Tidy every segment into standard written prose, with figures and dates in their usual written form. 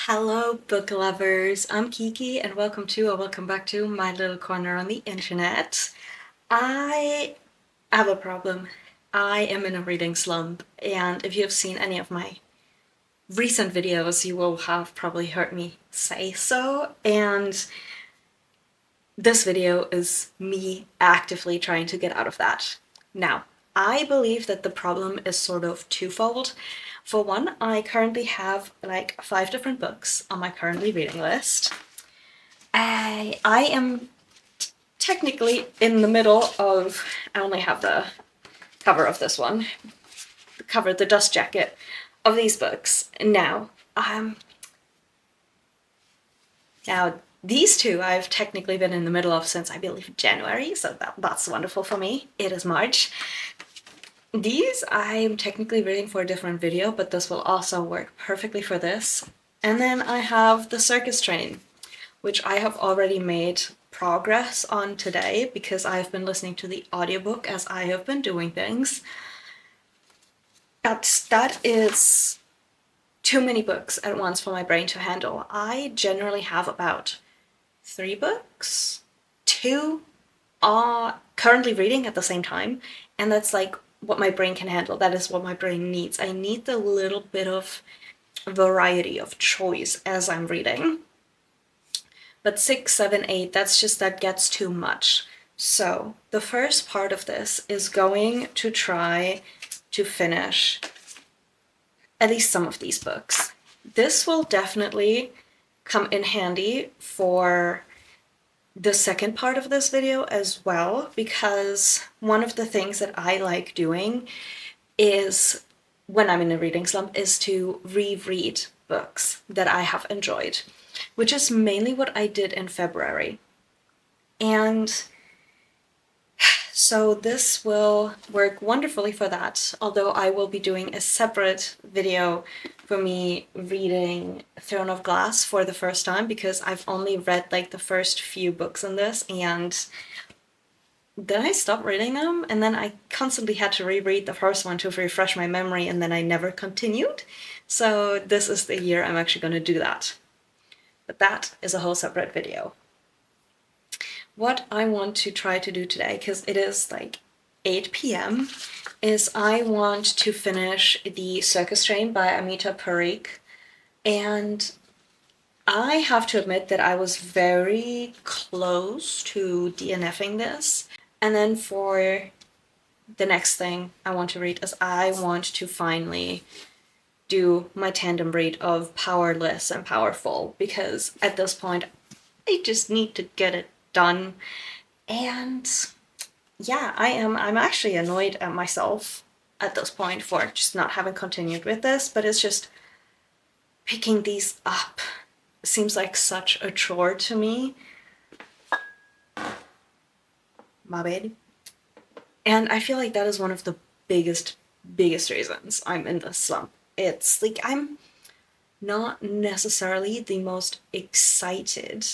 Hello, book lovers. I'm Kiki, and welcome back to my little corner on the internet. I have a problem. I am in a reading slump, and if you have seen any of my recent videos, you will have probably heard me say so. And this video is me actively trying to get out of that. Now, I believe that the problem is sort of twofold. For one, I currently have like 5 different books on my currently reading list. I am technically in the middle of, I only have the cover of this one, the cover, the dust jacket of these books. Now these two I've technically been in the middle of since I believe January, so that's wonderful for me. It is March. These I'm technically reading for a different video, but this will also work perfectly for this. And then I have The Circus Train, which I have already made progress on today because I have been listening to the audiobook as I have been doing things. But that is too many books at once for my brain to handle. I generally have about 3 books, 2 are currently reading at the same time, and that's like what my brain can handle. That is what my brain needs. I need the little bit of variety of choice as I'm reading. But 6, 7, 8, that gets too much. So the first part of this is going to try to finish at least some of these books. This will definitely come in handy for the second part of this video as well, because one of the things that I like doing is, when I'm in a reading slump, is to reread books that I have enjoyed, which is mainly what I did in February. And so this will work wonderfully for that, although I will be doing a separate video for me reading Throne of Glass for the first time, because I've only read like the first few books in this, and then I stopped reading them, and then I constantly had to reread the first one to refresh my memory, and then I never continued. So this is the year I'm actually going to do that. But that is a whole separate video. What I want to try to do today, because it is like 8 p.m., is I want to finish The Circus Train by Amita Parikh. And I have to admit that I was very close to DNFing this. And then for the next thing I want to read is I want to finally do my tandem read of Powerless and Powerful, because at this point I just need to get it done. And yeah, I'm actually annoyed at myself at this point for just not having continued with this, but it's just picking these up seems like such a chore to me. My bad. And I feel like that is one of the biggest reasons I'm in this slump. It's like I'm not necessarily the most excited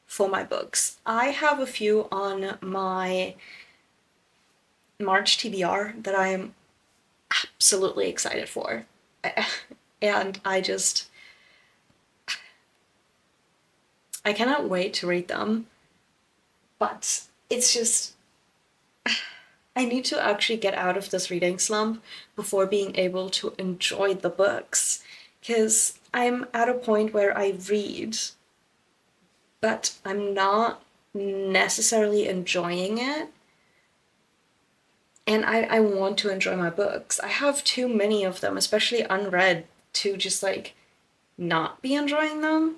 for my books. I have a few on my March TBR that I am absolutely excited for. And I cannot wait to read them. But it's just, I need to actually get out of this reading slump before being able to enjoy the books. Because I'm at a point where I read, but I'm not necessarily enjoying it. And I want to enjoy my books. I have too many of them, especially unread, to just like not be enjoying them.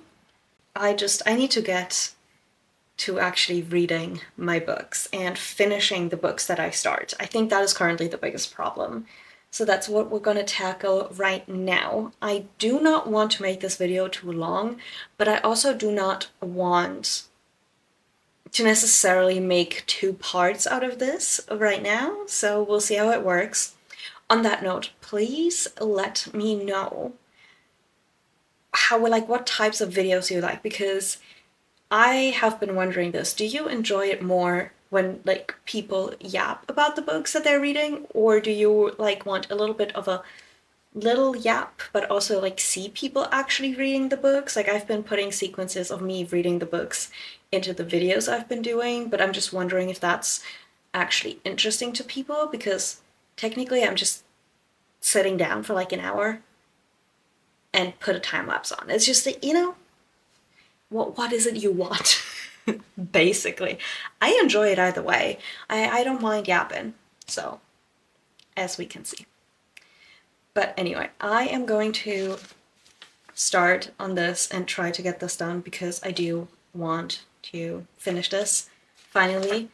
I need to get to actually reading my books and finishing the books that I start. I think that is currently the biggest problem. So that's what we're going to tackle right now. I do not want to make this video too long, but I also do not want to necessarily make 2 parts out of this right now, so we'll see how it works. On that note, please let me know what types of videos you like, because I have been wondering this. Do you enjoy it more when like people yap about the books that they're reading, or do you like want a little bit of a little yap, but also like see people actually reading the books. Like I've been putting sequences of me reading the books into the videos I've been doing, but I'm just wondering if that's actually interesting to people, because technically I'm just sitting down for like an hour and put a time lapse on. It's just that, what is it you want? Basically. I enjoy it either way. I don't mind yapping, so as we can see. But anyway, I am going to start on this and try to get this done because I do want to finish this finally.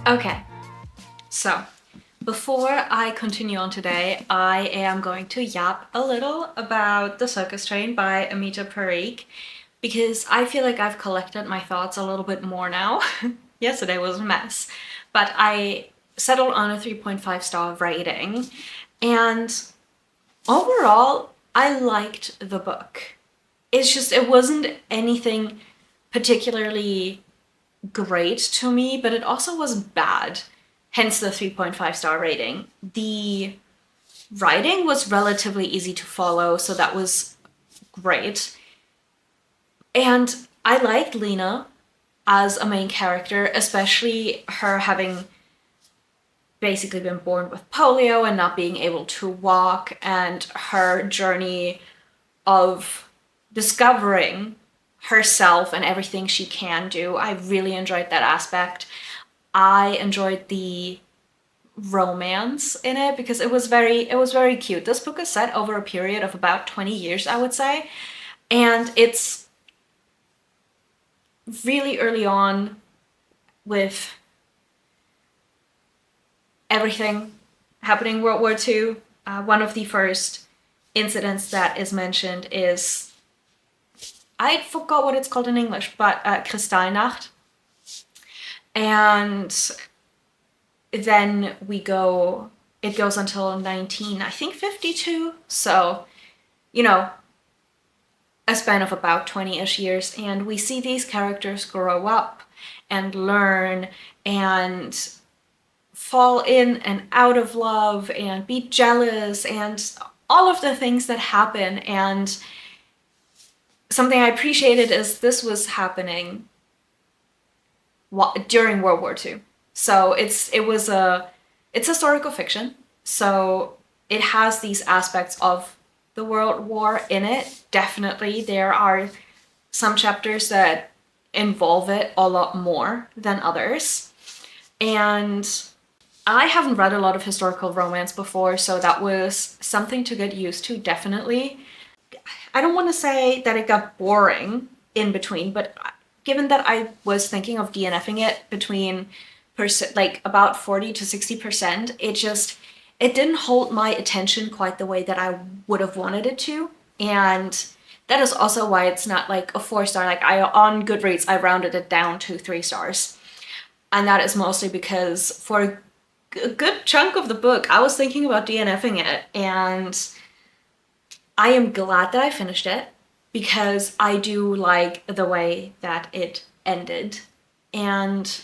Okay, so before I continue on today, I am going to yap a little about The Circus Train by Amita Parikh, because I feel like I've collected my thoughts a little bit more now. Yesterday was a mess, but I settled on a 3.5-star rating, and overall, I liked the book. It's just, it wasn't anything particularly great to me, but it also wasn't bad, hence the 3.5-star rating. The writing was relatively easy to follow, so that was great. And I liked Lena as a main character, especially her having basically been born with polio and not being able to walk, and her journey of discovering herself and everything she can do. I really enjoyed that aspect. I enjoyed the romance in it because it was very cute. This book is set over a period of about 20 years, I would say, and it's really early on with everything happening in World War II. One of the first incidents that is mentioned is, I forgot what it's called in English, but Kristallnacht. And then it goes until I think 52. So, a span of about 20-ish years. And we see these characters grow up and learn and fall in and out of love and be jealous and all of the things that happen. And something I appreciated is this was happening during World War II. So it's historical fiction. So it has these aspects of the World War in it. Definitely, there are some chapters that involve it a lot more than others. And I haven't read a lot of historical romance before, so that was something to get used to, definitely. I don't want to say that it got boring in between, but given that I was thinking of DNFing it between like about 40 to 60%, it didn't hold my attention quite the way that I would have wanted it to. And that is also why it's not like a 4-star. Like on Goodreads, I rounded it down to 3 stars. And that is mostly because for a good chunk of the book, I was thinking about DNFing it, and I am glad that I finished it because I do like the way that it ended, and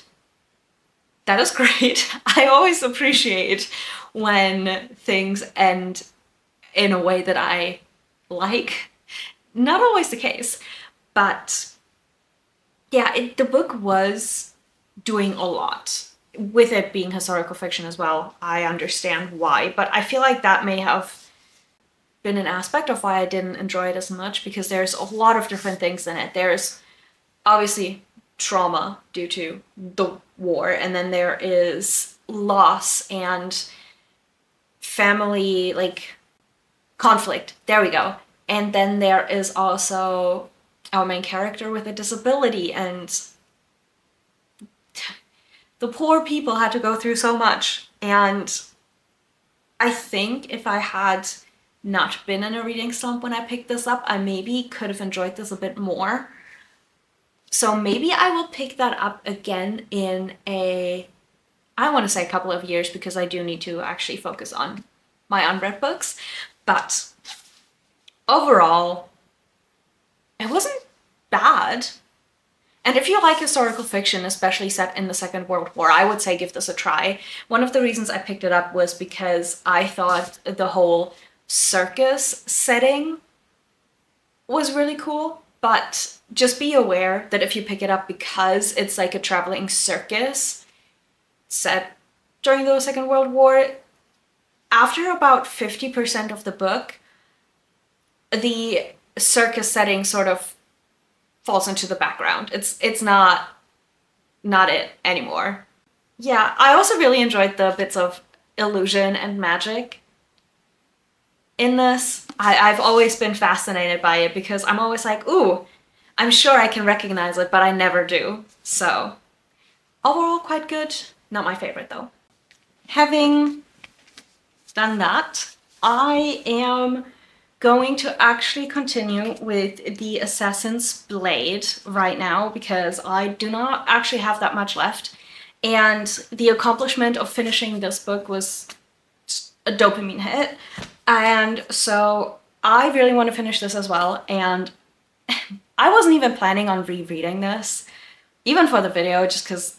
that is great. I always appreciate when things end in a way that I like. Not always the case, but yeah, the book was doing a lot. With it being historical fiction as well, I understand why, but I feel like that may have been an aspect of why I didn't enjoy it as much, because there's a lot of different things in it. There's obviously trauma due to the war, and then there is loss and family, like, conflict. There we go. And then there is also our main character with a disability, and the poor people had to go through so much. And I think if I had not been in a reading slump when I picked this up, I maybe could have enjoyed this a bit more. So maybe I will pick that up again in I want to say a couple of years, because I do need to actually focus on my unread books. But overall, it wasn't bad. And if you like historical fiction, especially set in the Second World War, I would say give this a try. One of the reasons I picked it up was because I thought the whole circus setting was really cool. But just be aware that if you pick it up because it's like a traveling circus set during the Second World War, after about 50% of the book, the circus setting sort of falls into the background. It's not it anymore. Yeah, I also really enjoyed the bits of illusion and magic in this. I've always been fascinated by it, because I'm always like, ooh, I'm sure I can recognize it, but I never do. So overall, quite good. Not my favorite though. Having done that, I am going to actually continue with the Assassin's Blade right now, because I do not actually have that much left. And the accomplishment of finishing this book was a dopamine hit. And so I really want to finish this as well. And I wasn't even planning on rereading this, even for the video, just because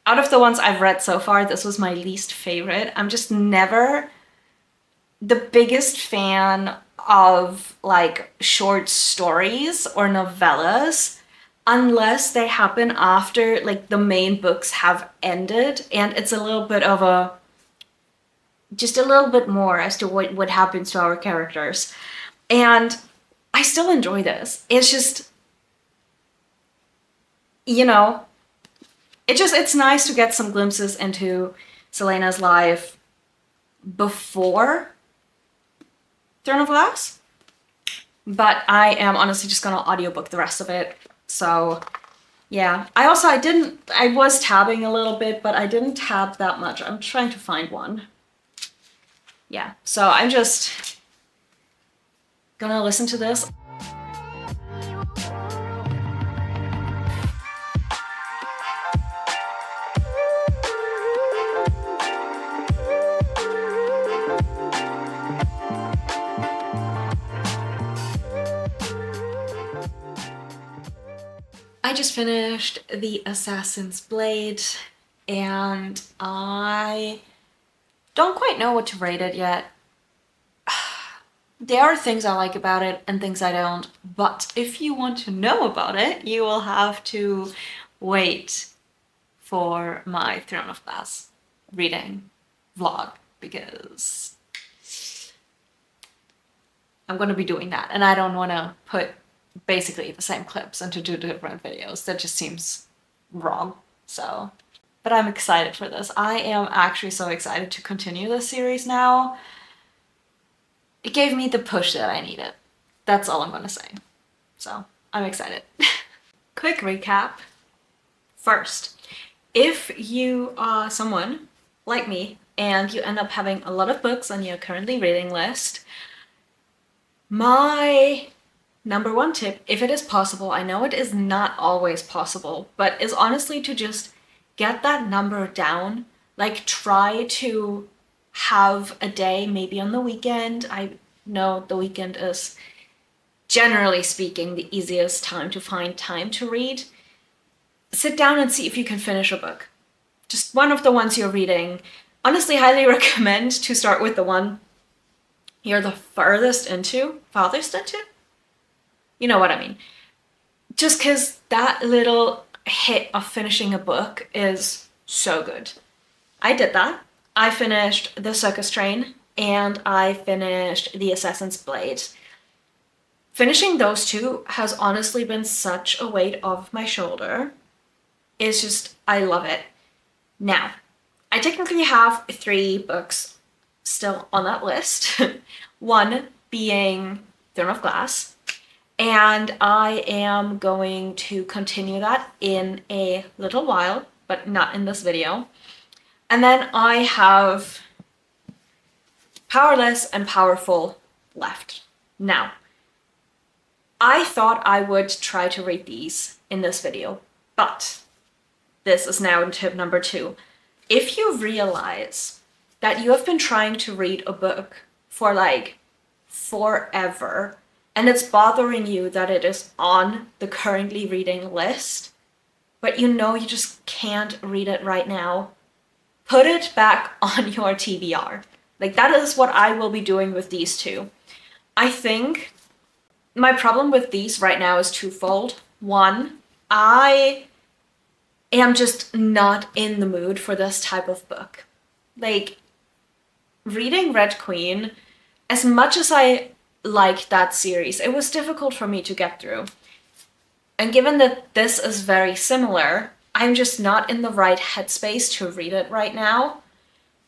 out of the ones I've read so far, this was my least favorite. I'm just never the biggest fan of like short stories or novellas unless they happen after like the main books have ended, and it's a little bit of just a little bit more as to what happens to our characters. And I still enjoy this. It's just, you know, it's nice to get some glimpses into Selena's life before Throne of Glass. But I am honestly just gonna audiobook the rest of it. So yeah, I was tabbing a little bit, but I didn't tab that much. I'm trying to find one. Yeah, so I'm just gonna listen to this. I just finished The Assassin's Blade, and I don't quite know what to rate it yet. There are things I like about it and things I don't, but if you want to know about it, you will have to wait for my Throne of Glass reading vlog, because I'm going to be doing that, and I don't want to put basically the same clips into 2 different videos. That just seems wrong. So, but I'm excited for this. I am actually so excited to continue this series now. It gave me the push that I needed. That's all I'm gonna say. So, I'm excited. Quick recap. First, if you are someone like me and you end up having a lot of books on your currently reading list, my number one tip, if it is possible, I know it is not always possible, but is honestly to just get that number down. Like, try to have a day, maybe on the weekend. I know the weekend is, generally speaking, the easiest time to find time to read. Sit down and see if you can finish a book. Just one of the ones you're reading. Honestly, highly recommend to start with the one you're the farthest into. You know what I mean. Just because that little hit of finishing a book is so good. I did that. I finished The Circus Train and I finished The Assassin's Blade. Finishing those two has honestly been such a weight off my shoulder. It's just, I love it. Now, I technically have 3 books still on that list. One being Throne of Glass, and I am going to continue that in a little while, but not in this video. And then I have Powerless and Powerful left. Now, I thought I would try to read these in this video, but this is now tip number 2. If you realize that you have been trying to read a book for like forever, and it's bothering you that it is on the currently reading list, but you know you just can't read it right now, put it back on your TBR. Like, that is what I will be doing with these two. I think my problem with these right now is twofold. One, I am just not in the mood for this type of book. Like, reading Red Queen, as much as I liked that series, it was difficult for me to get through. And given that this is very similar, I'm just not in the right headspace to read it right now.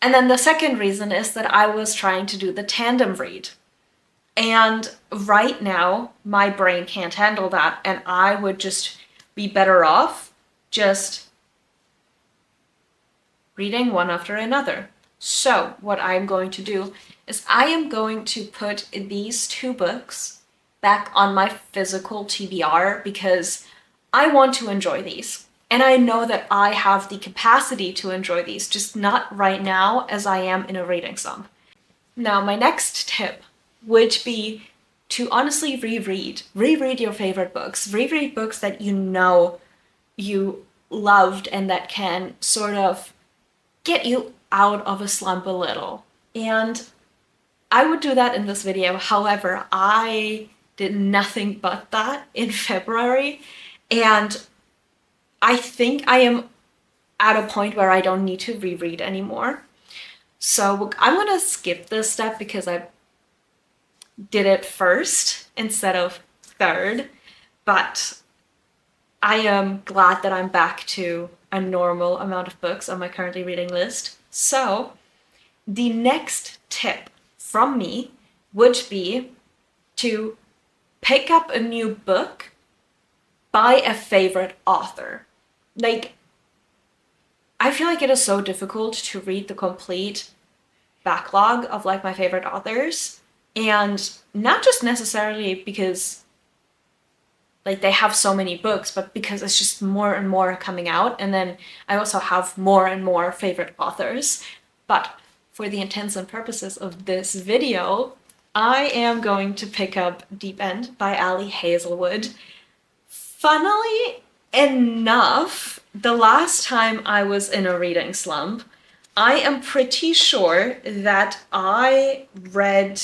And then the second reason is that I was trying to do the tandem read. And right now, my brain can't handle that, and I would just be better off just reading one after another. So what I'm going to do is I am going to put these 2 books back on my physical TBR because I want to enjoy these. And I know that I have the capacity to enjoy these, just not right now as I am in a reading slump. Now, my next tip would be to honestly reread. Reread your favorite books. Reread books that you know you loved and that can sort of get you out of a slump a little. And I would do that in this video. However, I did nothing but that in February, and I think I am at a point where I don't need to reread anymore. So I'm gonna skip this step because I did it first instead of third, but I am glad that I'm back to a normal amount of books on my currently reading list. So the next tip from me would be to pick up a new book by a favorite author. Like, I feel like it is so difficult to read the complete backlog of like my favorite authors, and not just necessarily because like they have so many books, but because it's just more and more coming out, and then I also have more and more favorite authors. But for the intents and purposes of this video, I am going to pick up Deep End by Ali Hazelwood. Funnily enough, the last time I was in a reading slump, I am pretty sure that I read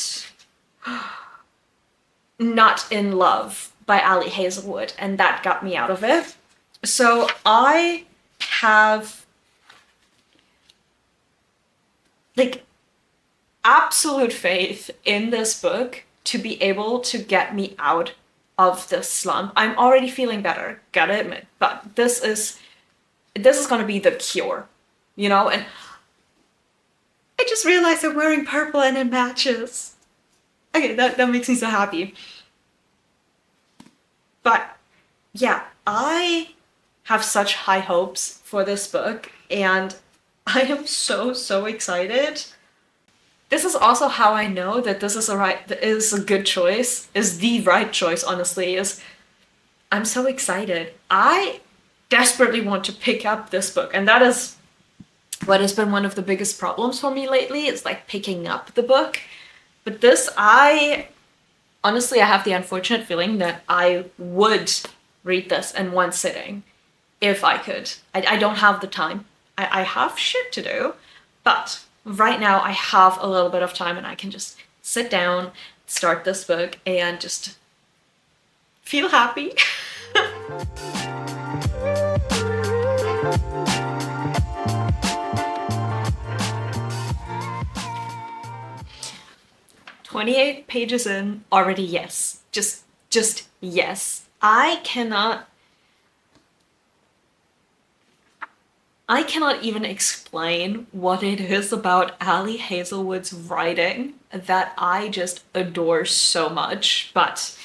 Not in Love by Ali Hazelwood, and that got me out of it. So I have like absolute faith in this book to be able to get me out of this slump. I'm already feeling better, gotta admit, but this is gonna be the cure, you know? And I just realized I'm wearing purple and it matches. Okay, that makes me so happy. But yeah, I have such high hopes for this book, and I am so excited. This is also how I know that this is a good choice, is the right choice, honestly, is I'm so excited. I desperately want to pick up this book, and that is what has been one of the biggest problems for me lately, is like picking up the book. But this, honestly, I have the unfortunate feeling that I would read this in one sitting if I could. I don't have the time. I have shit to do, but right now I have a little bit of time and I can just sit down, start this book, and just feel happy. "28 pages in, already yes. Just yes. I cannot even explain what it is about Ali Hazelwood's writing that I just adore so much. But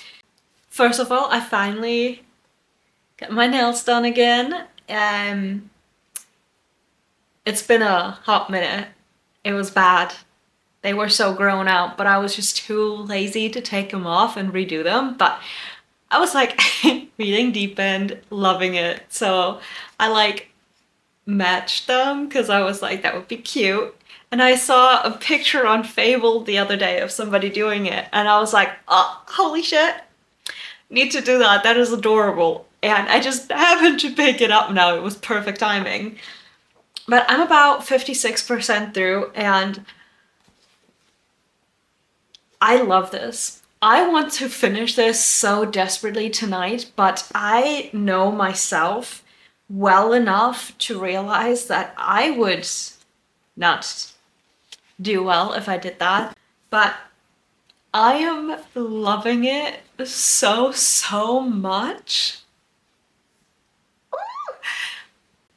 First of all, I finally got my nails done again. It's been a hot minute. It was bad. They were so grown out, but I was just too lazy to take them off and redo them. But I was like reading deepened, loving it. So I like matched them because I was like, that would be cute. And I saw a picture on Fable the other day of somebody doing it, and I was like, oh, holy shit, need to do that. That is adorable. And I just happened to pick it up now. It was perfect timing. But I'm about 56% through, and I love this. I want to finish this so desperately tonight, but I know myself well enough to realize that I would not do well if I did that. But I am loving it so much.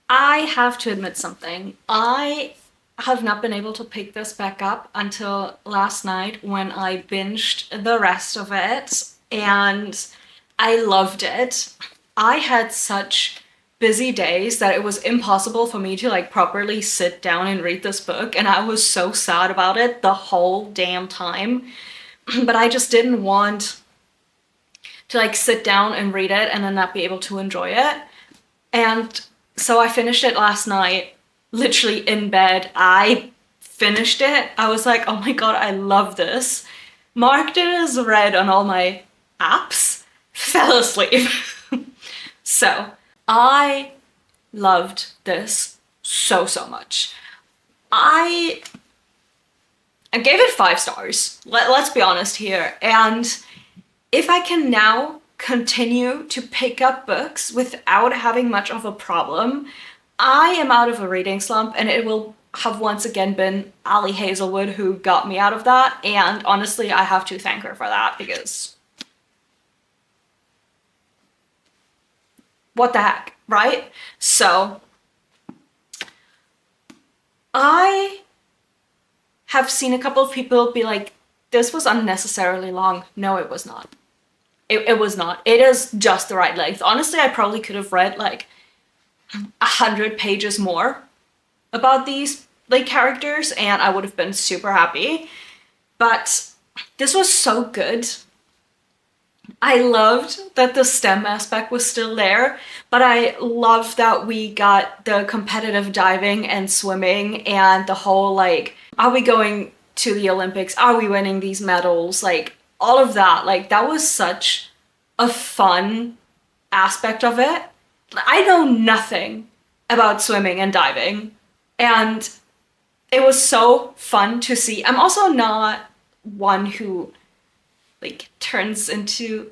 I have to admit something. I have not been able to pick this back up until last night when I binged the rest of it, and I loved it. I had such busy days that it was impossible for me to like properly sit down and read this book, and I was so sad about it the whole damn time. But I just didn't want to like sit down and read it and then not be able to enjoy it. And so I finished it last night, literally in bed. I finished it. I was like, oh my god, I love this. Marked it as read on all my apps, fell asleep. So I loved this so much. I gave it 5 stars. Let's be honest here. And if I can now continue to pick up books without having much of a problem, I am out of a reading slump, and it will have once again been Ali Hazelwood who got me out of that. And honestly, I have to thank her for that, because what the heck, right? So I have seen a couple of people be like, this was unnecessarily long. No, it was not. It was not. It is just the right length. Honestly, I probably could have read like 100 pages more about these like characters, and I would have been super happy. But this was so good. I loved that the STEM aspect was still there, but I love that we got the competitive diving and swimming and the whole like, are we going to the Olympics? Are we winning these medals? Like all of that, like that was such a fun aspect of it. I know nothing about swimming and diving, and it was so fun to see. I'm also not one who like tunes into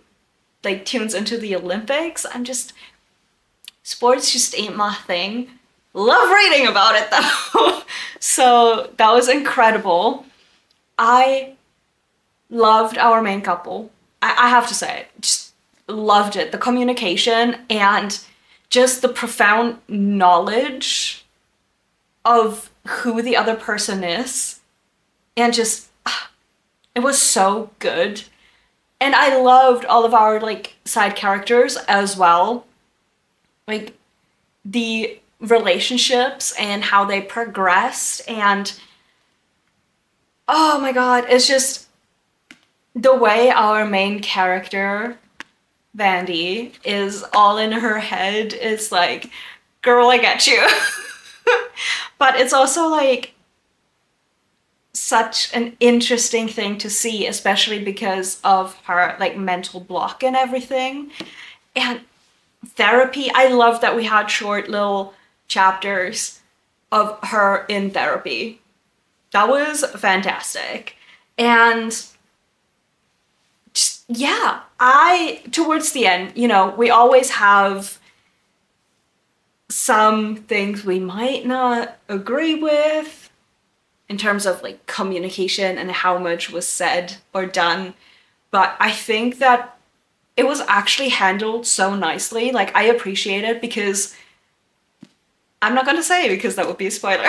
the Olympics. Sports just ain't my thing. Love reading about it though. So that was incredible. I loved our main couple. I have to say it. Just loved it. The communication and just the profound knowledge of who the other person is. And just, it was so good. And I loved all of our like side characters as well. Like the relationships and how they progressed, and oh my god, it's just the way our main character Vandy is all in her head is like, girl, I get you. But it's also like such an interesting thing to see, especially because of her like mental block and everything. And therapy, I love that we had short little chapters of her in therapy. That was fantastic. And just, yeah, towards the end, you know, we always have some things we might not agree with in terms of like communication and how much was said or done. But I think that it was actually handled so nicely. Like, I appreciate it because I'm not gonna say because that would be a spoiler.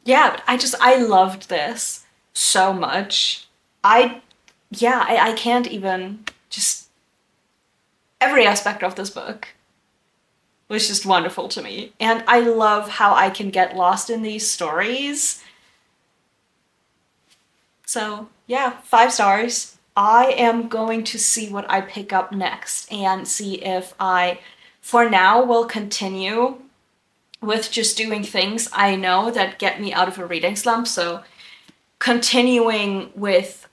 Yeah, but I loved this so much. I yeah, I can't even just... Every aspect of this book was just wonderful to me. And I love how I can get lost in these stories. So yeah, 5 stars. I am going to see what I pick up next and see if I, for now, will continue with just doing things I know that get me out of a reading slump. So continuing with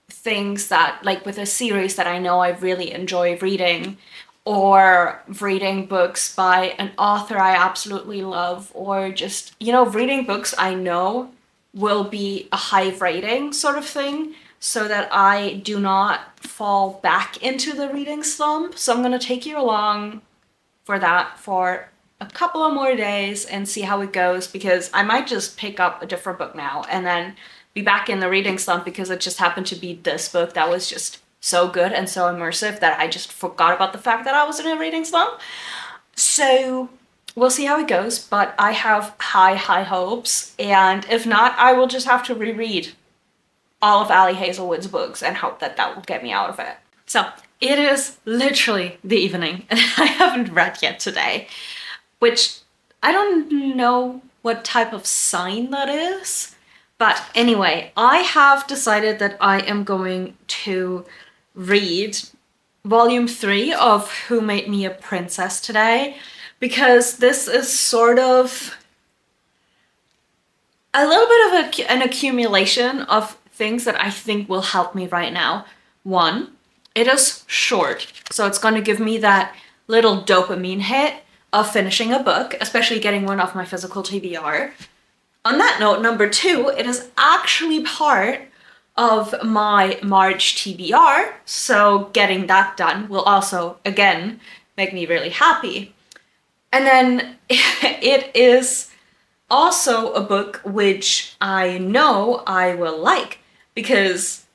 things that, like with a series that I know I really enjoy reading, or reading books by an author I absolutely love, or just, you know, reading books I know will be a high rating sort of thing, so that I do not fall back into the reading slump. So I'm gonna take you along for that for a couple of more days and see how it goes, because I might just pick up a different book now and then be back in the reading slump because it just happened to be this book that was just so good and so immersive that I just forgot about the fact that I was in a reading slump. So we'll see how it goes, but I have high hopes, and if not, I will just have to reread all of Ali Hazelwood's books and hope that that will get me out of it. So it is literally the evening and I haven't read yet today, which I don't know what type of sign that is. But anyway, I have decided that I am going to read volume 3 of Who Made Me a Princess today, because this is sort of a little bit of an accumulation of things that I think will help me right now. One, it is short, so it's going to give me that little dopamine hit of finishing a book, especially getting one off my physical TBR. On that note, number 2, it is actually part of my March TBR, so getting that done will also, again, make me really happy. And then it is also a book which I know I will like, because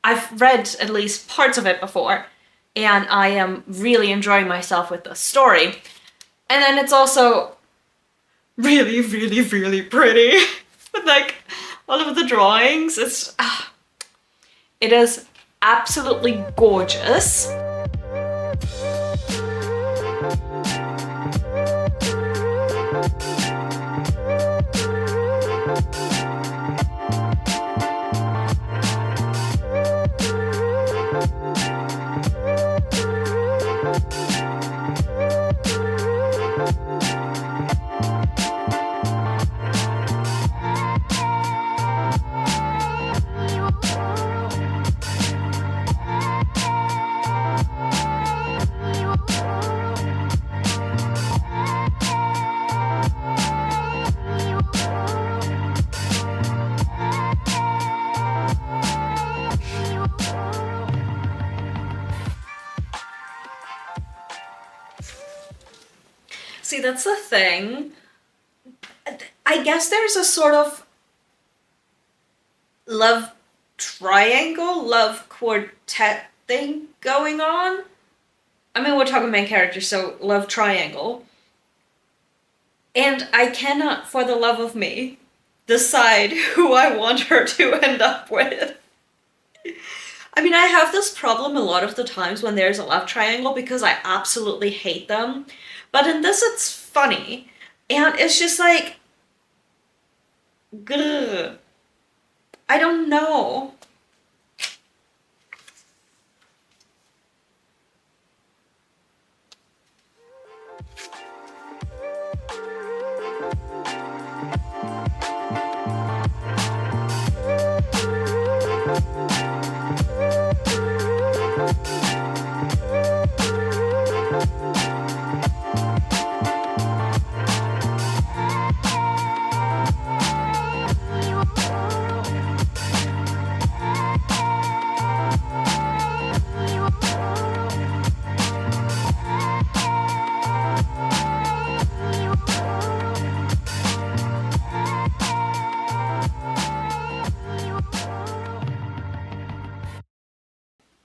I've read at least parts of it before, and I am really enjoying myself with the story. And then it's also really, really, really pretty. With like all of the drawings. It is absolutely gorgeous. See, that's the thing. I guess there's a sort of love triangle, love quartet thing going on. I mean, we're talking main characters, so love triangle. And I cannot, for the love of me, decide who I want her to end up with. I mean, I have this problem a lot of the times when there's a love triangle because I absolutely hate them. But in this, it's funny. And it's just like, grr. I don't know.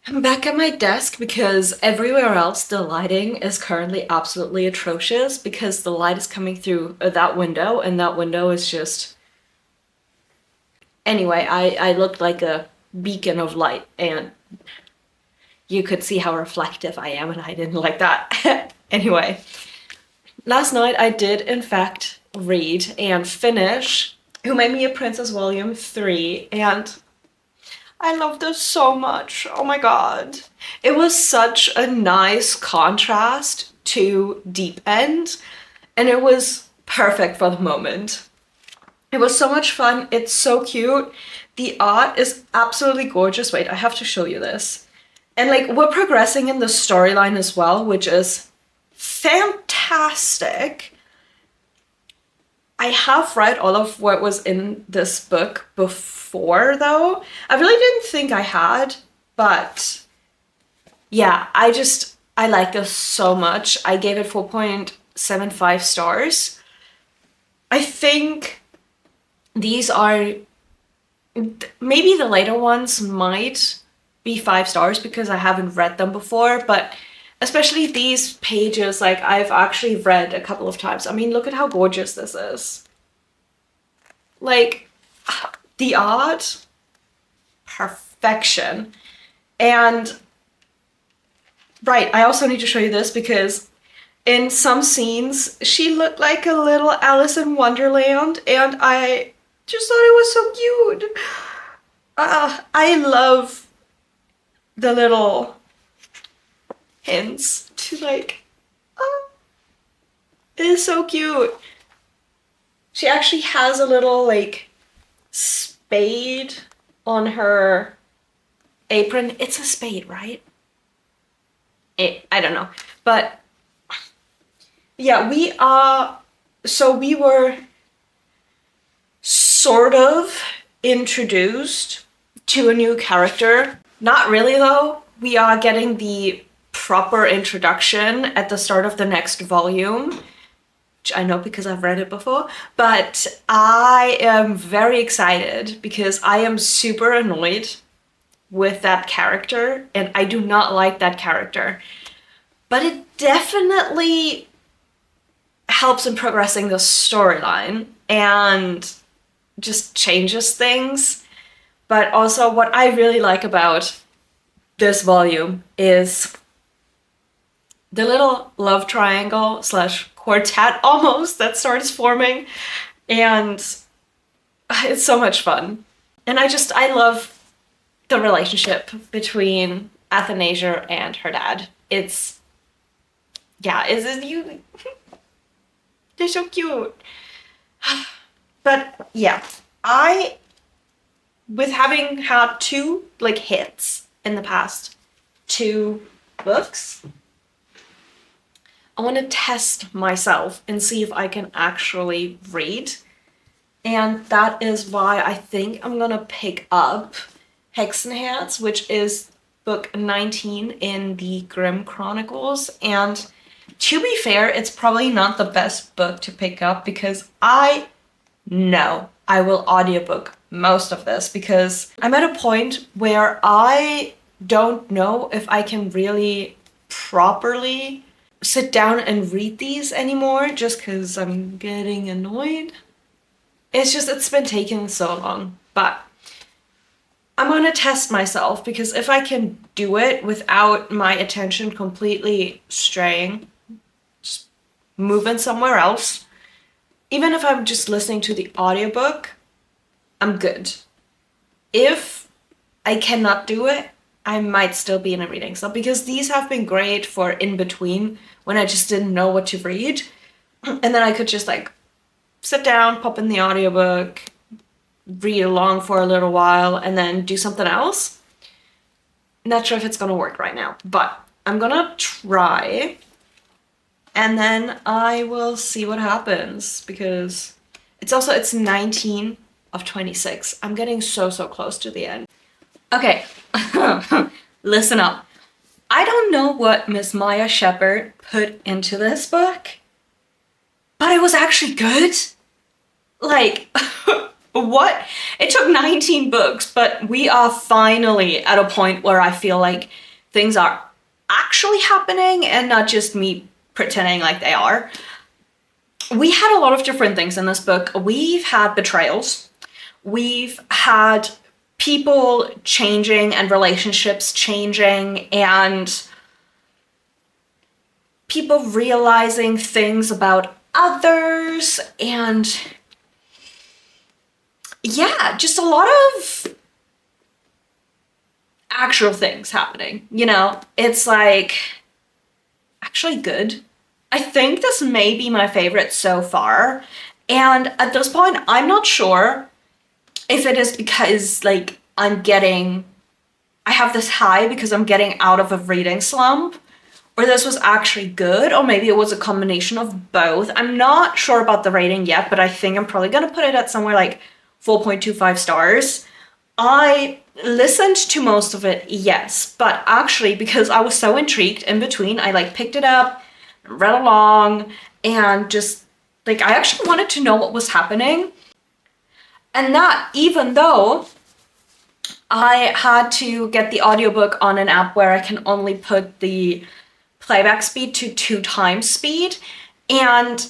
I'm back at my desk because everywhere else the lighting is currently absolutely atrocious because the light is coming through that window, and that window is just... Anyway, I looked like a beacon of light, and you could see how reflective I am, and I didn't like that. Anyway, last night I did in fact read and finish Who Made Me a Princess Volume 3, and I love this so much. Oh my god. It was such a nice contrast to Deep End, and it was perfect for the moment. It was so much fun. It's so cute. The art is absolutely gorgeous. Wait, I have to show you this. And like, we're progressing in the storyline as well, which is fantastic. I have read all of what was in this book before, though. I really didn't think I had, but yeah, I like this so much. I gave it 4.75 stars. I think these are, maybe the later ones might be 5 stars because I haven't read them before, but especially these pages, like, I've actually read a couple of times. I mean, look at how gorgeous this is. Like, the art, perfection. And, right, I also need to show you this because in some scenes, she looked like a little Alice in Wonderland, and I just thought it was so cute. I love the little hints to like, it is so cute. She actually has a little like spade on her apron. It's a spade, right? I don't know. But yeah, we were sort of introduced to a new character. Not really though. We are getting the proper introduction at the start of the next volume, which I know because I've read it before, but I am very excited because I am super annoyed with that character, and I do not like that character. But it definitely helps in progressing the storyline and just changes things. But also what I really like about this volume is the little love triangle / quartet almost that starts forming, and it's so much fun. And I love the relationship between Athanasia and her dad. They're so cute. But yeah, with having had 2 like hits in the past 2 books, I want to test myself and see if I can actually read. And that is why I think I'm gonna pick up Hexenherz, which is book 19 in the Grimm Chronicles. And to be fair, it's probably not the best book to pick up because I know I will audiobook most of this because I'm at a point where I don't know if I can really properly sit down and read these anymore just because I'm getting annoyed. It's been taking so long, but I'm gonna test myself because if I can do it without my attention completely straying, just moving somewhere else, even if I'm just listening to the audiobook, I'm good. If I cannot do it, I might still be in a reading slump because these have been great for in between when I just didn't know what to read. And then I could just like sit down, pop in the audiobook, read along for a little while, and then do something else. Not sure if it's gonna work right now, but I'm gonna try. And then I will see what happens because it's 19 of 26. I'm getting so close to the end. Okay, listen up. I don't know what Miss Maya Shepherd put into this book, but it was actually good. Like, what? It took 19 books, but we are finally at a point where I feel like things are actually happening and not just me pretending like they are. We had a lot of different things in this book. We've had betrayals. We've had people changing and relationships changing and people realizing things about others, and yeah, just a lot of actual things happening, you know? It's like actually good. I think this may be my favorite so far, and at this point I'm not sure if it is because like I have this high because I'm getting out of a reading slump, or this was actually good, or maybe it was a combination of both. I'm not sure about the rating yet, but I think I'm probably gonna put it at somewhere like 4.25 stars. I listened to most of it, yes, but actually because I was so intrigued in between, I like picked it up, read along, and just like I actually wanted to know what was happening. And that even though I had to get the audiobook on an app where I can only put the playback speed to 2x speed. And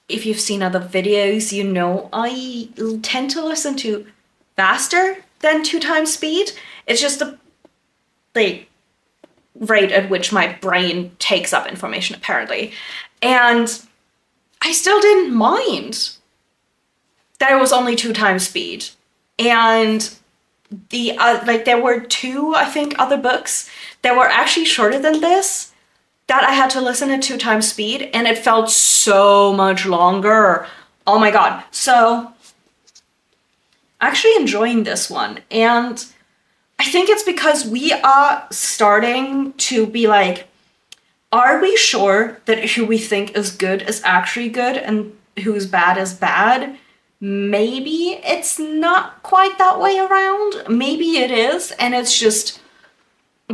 if you've seen other videos, you know I tend to listen to faster than 2x speed. It's just the rate at which my brain takes up information, apparently. And I still didn't mind that it was only 2x speed. And the there were two, I think, other books that were actually shorter than this that I had to listen at 2x speed, and it felt so much longer. Oh my god. So actually enjoying this one, and I think it's because we are starting to be like, are we sure that who we think is good is actually good and who's bad is bad? Maybe it's not quite that way around. Maybe it is, and it's just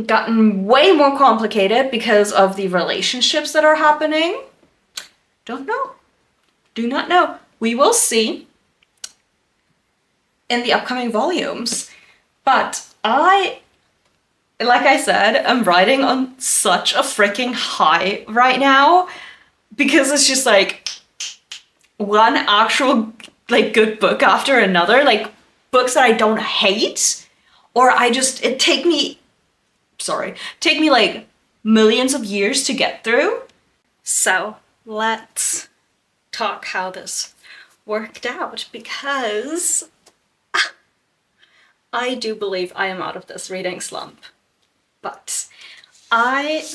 gotten way more complicated because of the relationships that are happening. Don't know. Do not know. We will see in the upcoming volumes. But like I said, I'm riding on such a freaking high right now because it's just like one actual like good book after another, like books that I don't hate, or take me like millions of years to get through. So let's talk how this worked out, because I do believe I am out of this reading slump. But I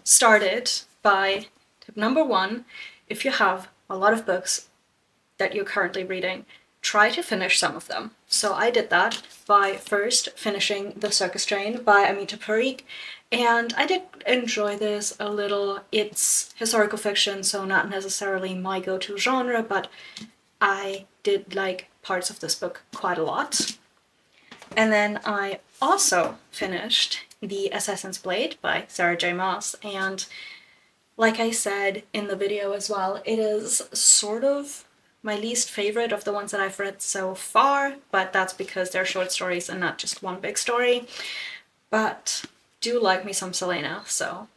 started by tip number 1, if you have a lot of books that you're currently reading, try to finish some of them. So I did that by first finishing The Circus Train by Amita Parikh, and I did enjoy this a little. It's historical fiction, so not necessarily my go-to genre, but I did like parts of this book quite a lot. And then I also finished The Assassin's Blade by Sarah J. Maas, and like I said in the video as well, it is sort of my least favorite of the ones that I've read so far, but that's because they're short stories and not just one big story. But do like me some Selena, so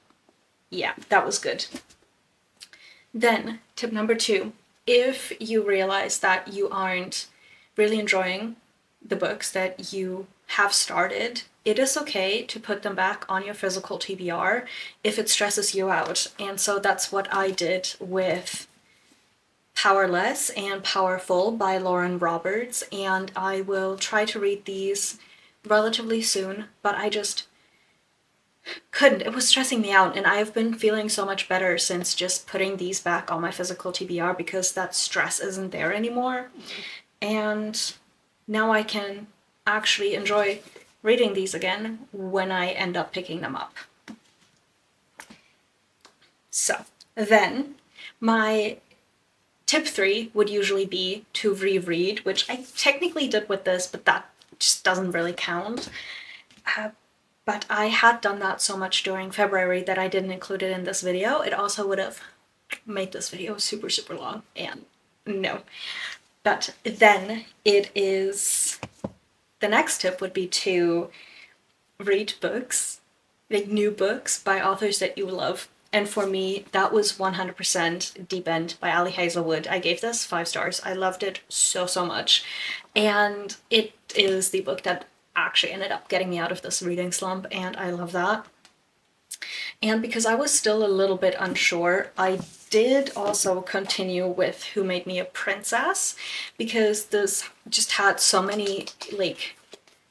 yeah, that was good. Then tip number 2, if you realize that you aren't really enjoying the books that you have started, it is okay to put them back on your physical TBR if it stresses you out. And so that's what I did with Powerless and Powerful by Lauren Roberts, and I will try to read these relatively soon, but I just couldn't. It was stressing me out, and I've been feeling so much better since just putting these back on my physical TBR because that stress isn't there anymore. And now I can actually enjoy reading these again when I end up picking them up. So then my tip 3 would usually be to reread, which I technically did with this, but that just doesn't really count. But I had done that so much during February that I didn't include it in this video. It also would have made this video super, super long, and no. But then it is, the next tip would be to read books, like new books by authors that you love. And for me, that was 100% Deep End by Ali Hazelwood. I gave this 5 stars. I loved it so, so much. And it is the book that actually ended up getting me out of this reading slump, and I love that. And because I was still a little bit unsure, I did also continue with Who Made Me a Princess, because this just had so many like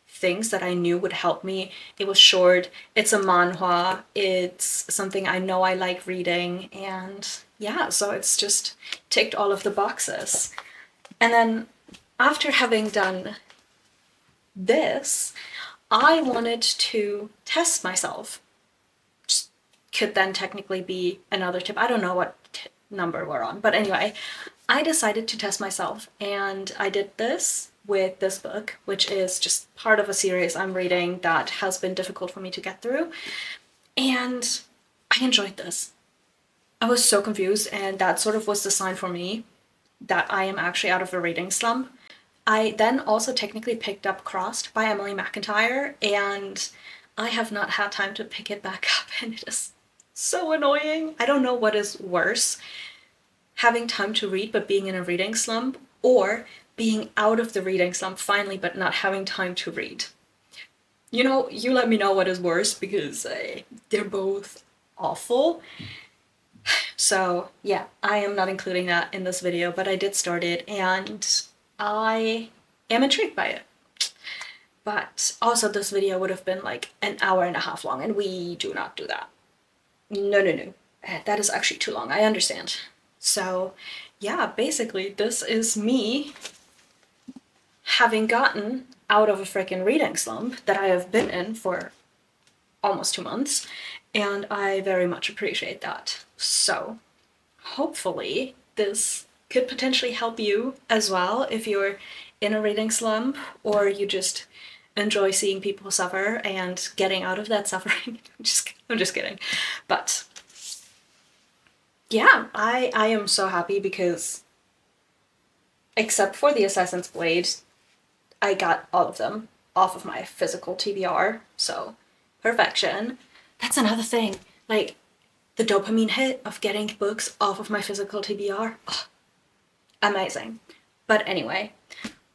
things that I knew would help me. It was short, it's a manhwa, it's something I know I like reading, and yeah, so it's just ticked all of the boxes. And then after having done this, I wanted to test myself. Could then technically be another tip. I don't know what number we're on, but anyway, I decided to test myself, and I did this with this book, which is just part of a series I'm reading that has been difficult for me to get through, and I enjoyed this. I was so confused, and that sort of was the sign for me that I am actually out of a reading slump. I then also technically picked up Crossed by Emily McIntyre, and I have not had time to pick it back up, and it is so annoying. I don't know what is worse, having time to read but being in a reading slump, or being out of the reading slump finally but not having time to read. You know, you let me know what is worse, because they're both awful. So yeah, I am not including that in this video, but I did start it and I am intrigued by it. But also this video would have been like an hour and a half long, and we do not do that. No, no, no. That is actually too long, I understand. So yeah, basically this is me having gotten out of a freaking reading slump that I have been in for almost 2 months, and I very much appreciate that. So hopefully this could potentially help you as well if you're in a reading slump, or you just enjoy seeing people suffer and getting out of that suffering. I'm just kidding. But yeah, I am so happy because except for the Assassin's Blade, I got all of them off of my physical TBR, so perfection. That's another thing, like the dopamine hit of getting books off of my physical TBR. Oh, amazing. But anyway,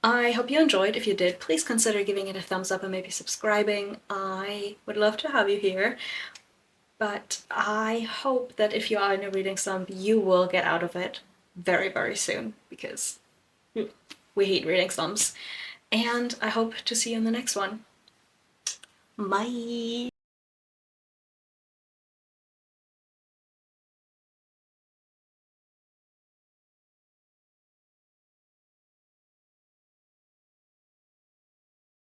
I hope you enjoyed. If you did, please consider giving it a thumbs up and maybe subscribing. I would love to have you here. But I hope that if you are in a reading slump, you will get out of it very, very soon, because we hate reading slumps. And I hope to see you in the next one. Bye!